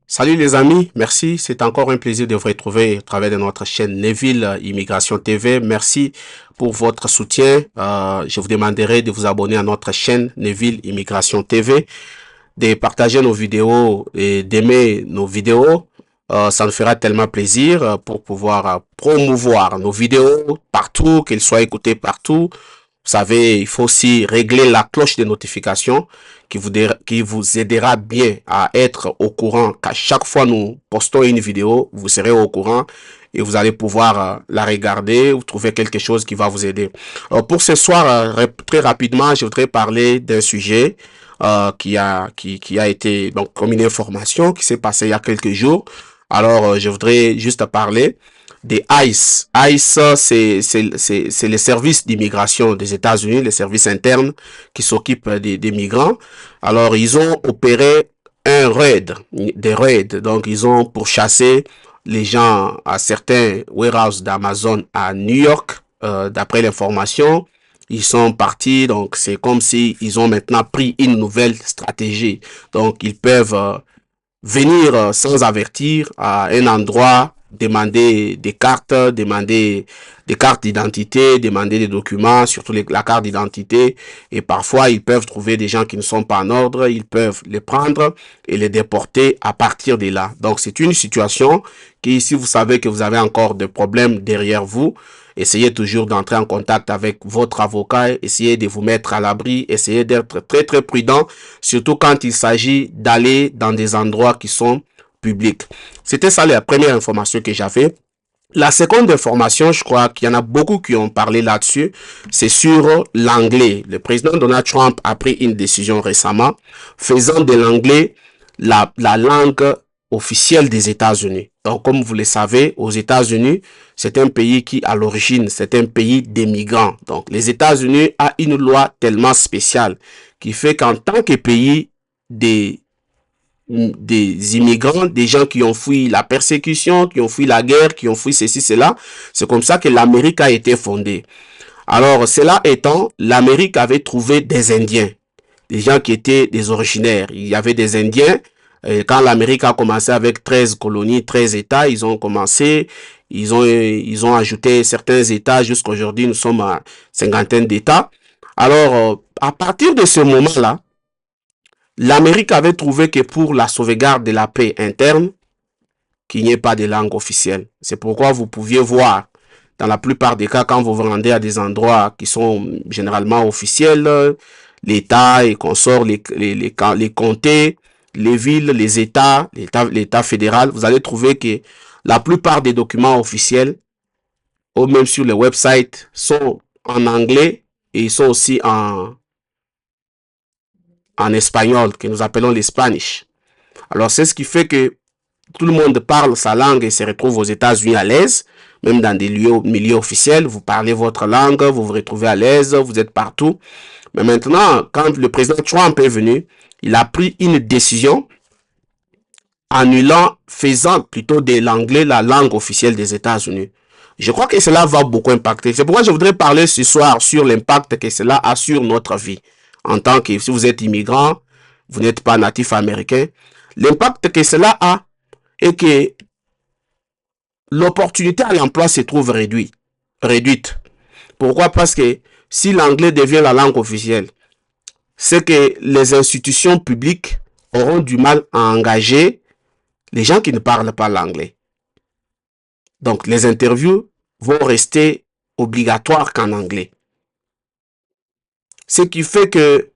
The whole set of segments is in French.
Salut les amis, merci. C'est encore un plaisir de vous retrouver à travers de notre chaîne Neville Immigration TV. Merci pour votre soutien. Je vous demanderai de vous abonner à notre chaîne Neville Immigration TV, de partager nos vidéos et d'aimer nos vidéos. Ça nous fera tellement plaisir pour pouvoir promouvoir nos vidéos partout, qu'elles soient écoutées partout. Vous savez, il faut aussi régler la cloche de notification qui vous aidera bien à être au courant qu'à chaque fois nous postons une vidéo, vous serez au courant et vous allez pouvoir la regarder ou trouver quelque chose qui va vous aider. Pour ce soir, très rapidement, je voudrais parler d'un sujet qui a été donc comme une information qui s'est passée il y a quelques jours. Alors, je voudrais juste parler des ICE. ICE, c'est les services d'immigration des États-Unis, les services internes qui s'occupent des migrants. Alors, ils ont opéré des raids. Donc, ils ont pourchassé les gens à certains warehouses d'Amazon à New York. D'après l'information, ils sont partis. Donc, c'est comme si ils ont maintenant pris une nouvelle stratégie. Donc, ils peuvent venir sans avertir à un endroit, demander des cartes, demander des cartes d'identité, demander des documents, surtout la carte d'identité. Et parfois, ils peuvent trouver des gens qui ne sont pas en ordre, ils peuvent les prendre et les déporter à partir de là. Donc, c'est une situation qui, si vous savez que vous avez encore des problèmes derrière vous, essayez toujours d'entrer en contact avec votre avocat, essayez de vous mettre à l'abri, essayez d'être très très prudent, surtout quand il s'agit d'aller dans des endroits qui sont publics. C'était ça la première information que j'avais. La seconde information, je crois qu'il y en a beaucoup qui ont parlé là-dessus, c'est sur l'anglais. Le président Donald Trump a pris une décision récemment faisant de l'anglais la langue officielle des États-Unis. Donc, comme vous le savez, aux États-Unis, c'est un pays qui, à l'origine, c'est un pays des migrants. Donc, les États-Unis ont une loi tellement spéciale qui fait qu'en tant que pays des immigrants, des gens qui ont fui la persécution, qui ont fui la guerre, qui ont fui ceci, cela, c'est comme ça que l'Amérique a été fondée. Alors, cela étant, l'Amérique avait trouvé des Indiens, des gens qui étaient des originaires. Il y avait des Indiens. Quand l'Amérique a commencé avec 13 colonies, 13 États, ils ont commencé, ils ont ajouté certains États. Jusqu'à aujourd'hui, nous sommes à cinquantaine d'États. Alors, à partir de ce moment-là, l'Amérique avait trouvé que pour la sauvegarde de la paix interne, qu'il n'y ait pas de langue officielle. C'est pourquoi vous pouviez voir, dans la plupart des cas, quand vous vous rendez à des endroits qui sont généralement officiels, l'État et consorts, les comtés, les villes, les États, l'État fédéral, vous allez trouver que la plupart des documents officiels, ou même sur les websites, sont en anglais et ils sont aussi en espagnol, que nous appelons l'Espanish. Alors, c'est ce qui fait que tout le monde parle sa langue et se retrouve aux États-Unis à l'aise, même dans des milieux officiels, vous parlez votre langue, vous vous retrouvez à l'aise, vous êtes partout. Mais maintenant, quand le président Trump est venu, il a pris une décision annulant, faisant plutôt de l'anglais la langue officielle des États-Unis. Je crois que cela va beaucoup impacter. C'est pourquoi je voudrais parler ce soir sur l'impact que cela a sur notre vie. En tant que, si vous êtes immigrant, vous n'êtes pas natif américain, l'impact que cela a est que l'opportunité à l'emploi se trouve réduite. Pourquoi? Parce que si l'anglais devient la langue officielle, c'est que les institutions publiques auront du mal à engager les gens qui ne parlent pas l'anglais. Donc, les interviews vont rester obligatoires qu'en anglais. Ce qui fait que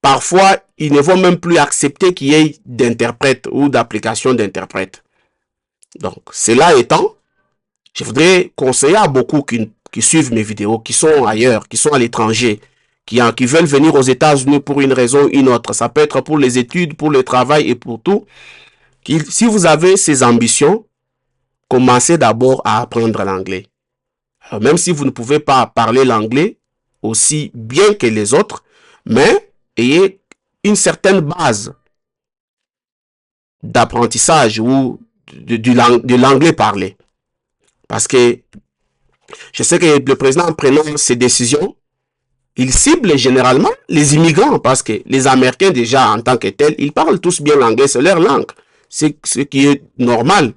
parfois, ils ne vont même plus accepter qu'il y ait d'interprètes ou d'applications d'interprètes. Donc, cela étant, je voudrais conseiller à beaucoup qui suivent mes vidéos, qui sont ailleurs, qui sont à l'étranger, qui veulent venir aux États-Unis pour une raison ou une autre. Ça peut être pour les études, pour le travail et pour tout. Si vous avez ces ambitions, commencez d'abord à apprendre l'anglais. Même si vous ne pouvez pas parler l'anglais aussi bien que les autres, mais ayez une certaine base d'apprentissage ou de l'anglais parlé. Parce que je sais que le président, en prenant ces décisions, il cible généralement les immigrants parce que les Américains, déjà, en tant que tels, ils parlent tous bien l'anglais, c'est leur langue. C'est ce qui est normal.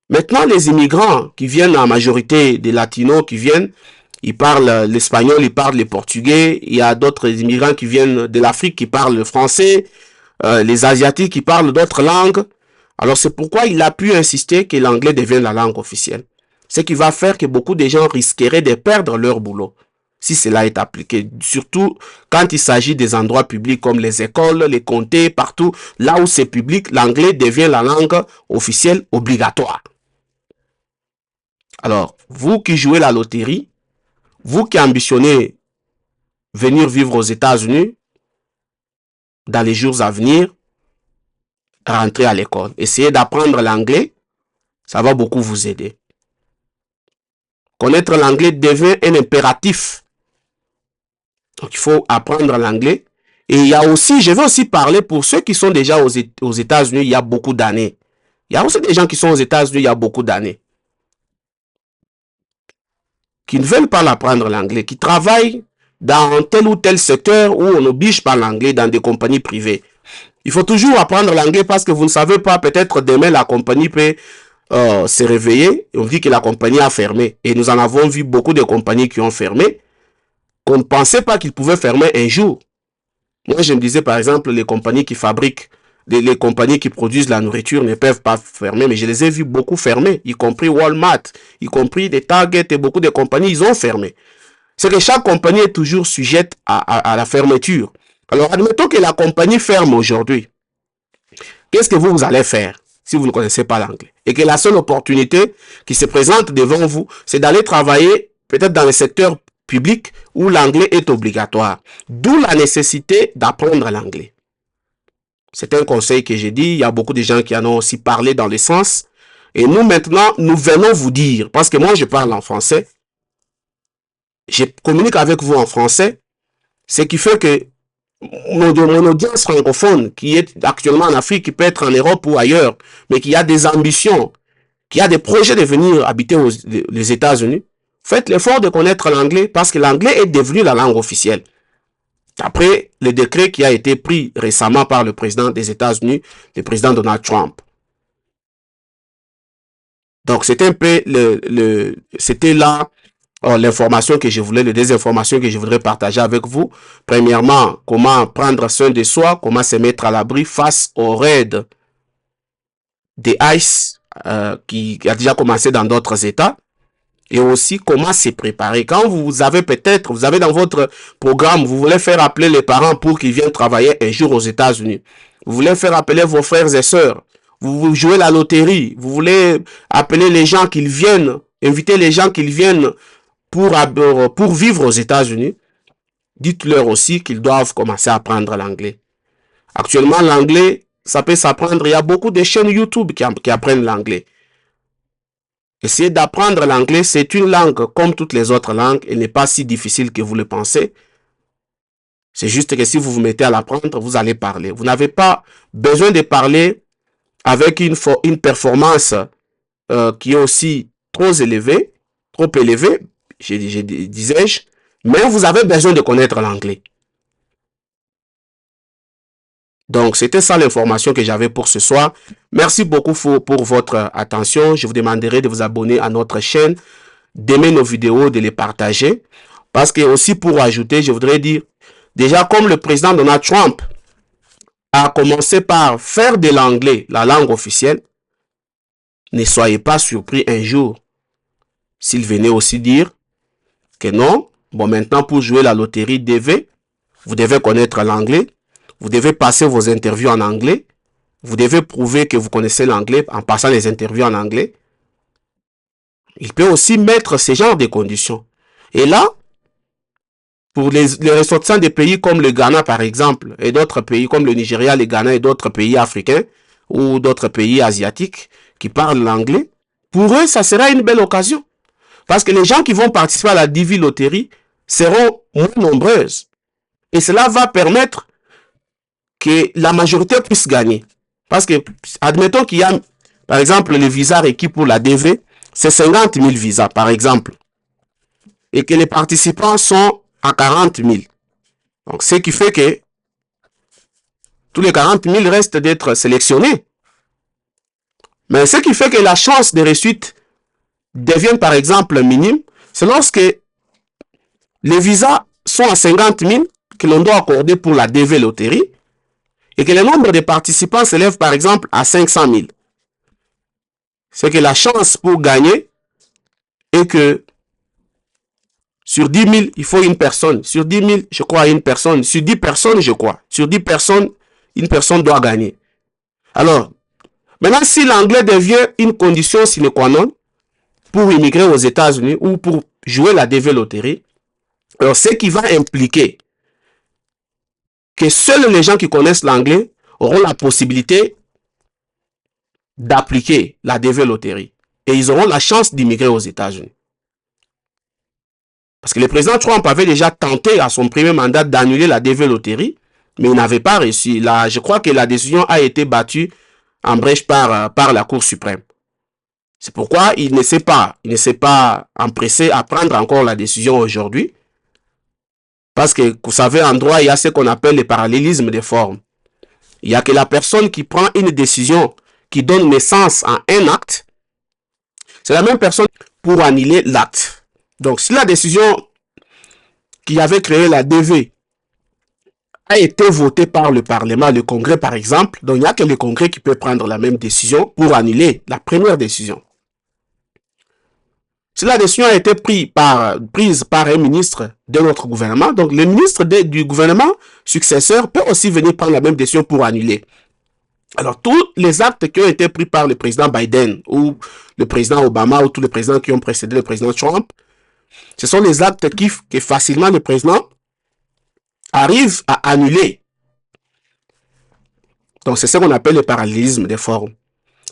Maintenant, les immigrants qui viennent en majorité des latinos qui viennent, ils parlent l'espagnol, ils parlent le portugais. Il y a d'autres immigrants qui viennent de l'Afrique qui parlent le français, les asiatiques qui parlent d'autres langues. Alors c'est pourquoi il a pu insister que l'anglais devienne la langue officielle. Ce qui va faire que beaucoup de gens risqueraient de perdre leur boulot si cela est appliqué. Surtout quand il s'agit des endroits publics comme les écoles, les comtés, partout. Là où c'est public, l'anglais devient la langue officielle obligatoire. Alors, vous qui jouez la loterie, vous qui ambitionnez venir vivre aux États-Unis dans les jours à venir, rentrez à l'école. Essayez d'apprendre l'anglais, ça va beaucoup vous aider. Connaître l'anglais devient un impératif. Donc, il faut apprendre l'anglais. Et il y a aussi, je vais aussi parler pour ceux qui sont déjà aux États-Unis il y a beaucoup d'années. Il y a aussi des gens qui sont aux États-Unis il y a beaucoup d'années, qui ne veulent pas l'apprendre l'anglais, qui travaillent dans tel ou tel secteur où on oblige par l'anglais dans des compagnies privées. Il faut toujours apprendre l'anglais parce que vous ne savez pas, peut-être demain la compagnie peut se réveiller et on dit que la compagnie a fermé. Et nous en avons vu beaucoup de compagnies qui ont fermé, qu'on ne pensait pas qu'ils pouvaient fermer un jour. Moi, je me disais par exemple, les compagnies qui fabriquent, les compagnies qui produisent la nourriture ne peuvent pas fermer, mais je les ai vus beaucoup fermer, y compris Walmart, y compris des Target et beaucoup de compagnies, ils ont fermé. C'est que chaque compagnie est toujours sujette à la fermeture. Alors, admettons que la compagnie ferme aujourd'hui. Qu'est-ce que vous allez faire si vous ne connaissez pas l'anglais? Et que la seule opportunité qui se présente devant vous, c'est d'aller travailler peut-être dans le secteur public où l'anglais est obligatoire. D'où la nécessité d'apprendre l'anglais. C'est un conseil que j'ai dit. Il y a beaucoup de gens qui en ont aussi parlé dans le sens. Et nous, maintenant, nous venons vous dire, parce que moi, je parle en français, je communique avec vous en français, ce qui fait que mon audience francophone qui est actuellement en Afrique, qui peut être en Europe ou ailleurs, mais qui a des ambitions, qui a des projets de venir habiter les États-Unis, faites l'effort de connaître l'anglais parce que l'anglais est devenu la langue officielle. Après le décret qui a été pris récemment par le président des États-Unis, le président Donald Trump. Donc c'était un peu c'était là l'information que je voulais, les deux informations que je voudrais partager avec vous. Premièrement, comment prendre soin de soi, comment se mettre à l'abri face au raid des ICE qui a déjà commencé dans d'autres États. Et aussi comment se préparer. Quand vous avez peut-être, vous avez dans votre programme, vous voulez faire appeler les parents pour qu'ils viennent travailler un jour aux États-Unis. Vous voulez faire appeler vos frères et sœurs. Vous jouez la loterie. Vous voulez appeler les gens qu'ils viennent, inviter les gens qu'ils viennent pour vivre aux États-Unis. Dites-leur aussi qu'ils doivent commencer à apprendre l'anglais. Actuellement, l'anglais, ça peut s'apprendre. Il y a beaucoup de chaînes YouTube qui apprennent l'anglais. Essayez d'apprendre l'anglais, c'est une langue comme toutes les autres langues, elle n'est pas si difficile que vous le pensez. C'est juste que si vous vous mettez à l'apprendre, vous allez parler. Vous n'avez pas besoin de parler avec une performance qui est aussi trop élevée, disais-je, mais vous avez besoin de connaître l'anglais. Donc, c'était ça l'information que j'avais pour ce soir. Merci beaucoup pour votre attention. Je vous demanderai de vous abonner à notre chaîne, d'aimer nos vidéos, de les partager. Parce que aussi pour ajouter, je voudrais dire, déjà comme le président Donald Trump a commencé par faire de l'anglais la langue officielle, ne soyez pas surpris un jour s'il venait aussi dire que non, bon maintenant pour jouer la loterie, vous devez connaître l'anglais. Vous devez passer vos interviews en anglais. Vous devez prouver que vous connaissez l'anglais en passant les interviews en anglais. Il peut aussi mettre ce genre de conditions. Et là, pour les ressortissants des pays comme le Ghana par exemple, et d'autres pays comme le Nigeria, le Ghana et d'autres pays africains ou d'autres pays asiatiques qui parlent l'anglais, pour eux, ça sera une belle occasion. Parce que les gens qui vont participer à la Divi Loterie seront moins nombreuses. Et cela va permettre que la majorité puisse gagner. Parce que, admettons qu'il y a, par exemple, le visa requis pour la DV, c'est 50 000 visas, par exemple. Et que les participants sont à 40 000. Donc, ce qui fait que tous les 40 000 restent d'être sélectionnés. Mais ce qui fait que la chance de réussite devient par exemple minime, c'est lorsque les visas sont à 50 000 que l'on doit accorder pour la DV loterie et que le nombre de participants s'élève par exemple à 500 000. C'est que la chance pour gagner est que sur 10 000, il faut une personne. Sur 10 000, je crois, une personne. Sur 10 personnes, je crois. Sur 10 personnes, une personne doit gagner. Alors, maintenant, si l'anglais devient une condition sine qua non pour immigrer aux États-Unis ou pour jouer la DV loterie, alors ce qui va impliquer que seuls les gens qui connaissent l'anglais auront la possibilité d'appliquer la DV loterie. Et ils auront la chance d'immigrer aux États-Unis. Parce que le président Trump avait déjà tenté à son premier mandat d'annuler la DV loterie, mais il n'avait pas réussi. Là, je crois que la décision a été battue en brèche par la Cour suprême. C'est pourquoi il ne s'est pas empressé à prendre encore la décision aujourd'hui. Parce que, vous savez, en droit, il y a ce qu'on appelle le parallélisme des formes. Il y a que la personne qui prend une décision qui donne naissance à un acte, c'est la même personne pour annuler l'acte. Donc, si la décision qui avait créé la DV a été votée par le Parlement, le Congrès par exemple, donc il n'y a que le Congrès qui peut prendre la même décision pour annuler la première décision. Si la décision a été prise par un ministre de notre gouvernement, donc le ministre du gouvernement successeur peut aussi venir prendre la même décision pour annuler. Alors, tous les actes qui ont été pris par le président Biden ou le président Obama ou tous les présidents qui ont précédé le président Trump, ce sont les actes que facilement le président arrive à annuler. Donc, c'est ce qu'on appelle le parallélisme des formes.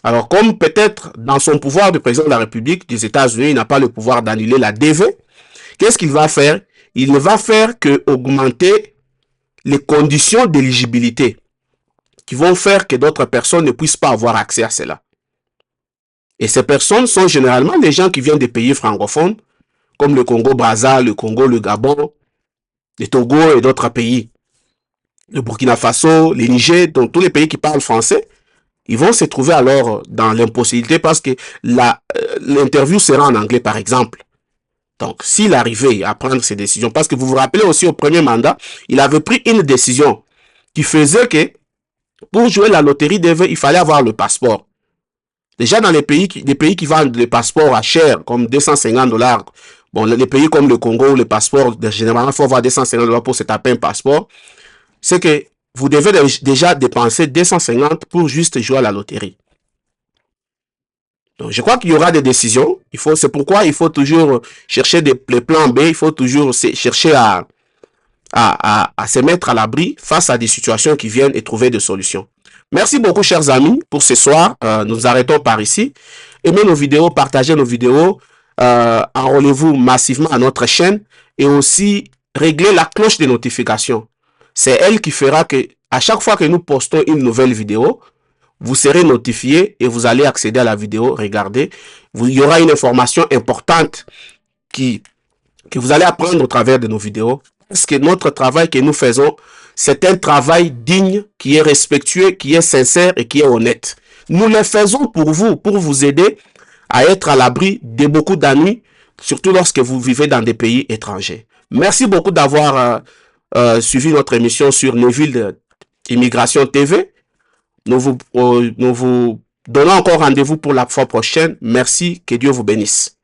Alors, comme peut-être dans son pouvoir de président de la République des États-Unis, il n'a pas le pouvoir d'annuler la DV, qu'est-ce qu'il va faire? Il ne va faire que augmenter les conditions d'éligibilité qui vont faire que d'autres personnes ne puissent pas avoir accès à cela. Et ces personnes sont généralement les gens qui viennent des pays francophones, comme le Congo-Brazza, le Congo, le Gabon, le Togo et d'autres pays. Le Burkina Faso, le Niger, donc tous les pays qui parlent français, ils vont se trouver alors dans l'impossibilité parce que l'interview sera en anglais, par exemple. Donc, s'il arrivait à prendre ces décisions, parce que vous vous rappelez aussi au premier mandat, il avait pris une décision qui faisait que pour jouer la loterie DV, il fallait avoir le passeport. Déjà dans les pays qui vendent les passeports à cher, comme 250 $, bon, les pays comme le Congo, les passeports, généralement, il faut avoir 250 $ pour se taper un passeport, c'est que vous devez déjà dépenser 250 pour juste jouer à la loterie. Donc, je crois qu'il y aura des décisions. C'est pourquoi il faut toujours chercher les plans B. Il faut toujours chercher à se mettre à l'abri face à des situations qui viennent et trouver des solutions. Merci beaucoup, chers amis, pour ce soir. Nous arrêtons par ici. Aimez nos vidéos, partagez nos vidéos. Enrôlez-vous massivement à notre chaîne et aussi réglez la cloche de notification. C'est elle qui fera que à chaque fois que nous postons une nouvelle vidéo, vous serez notifié et vous allez accéder à la vidéo, regardez. Il y aura une information importante que vous allez apprendre au travers de nos vidéos. Parce que notre travail que nous faisons, c'est un travail digne, qui est respectueux, qui est sincère et qui est honnête. Nous le faisons pour vous aider à être à l'abri de beaucoup d'ennuis, surtout lorsque vous vivez dans des pays étrangers. Merci beaucoup d'avoir suivi notre émission sur Neville Immigration TV. Nous vous donnons encore rendez-vous pour la fois prochaine. Merci, que Dieu vous bénisse.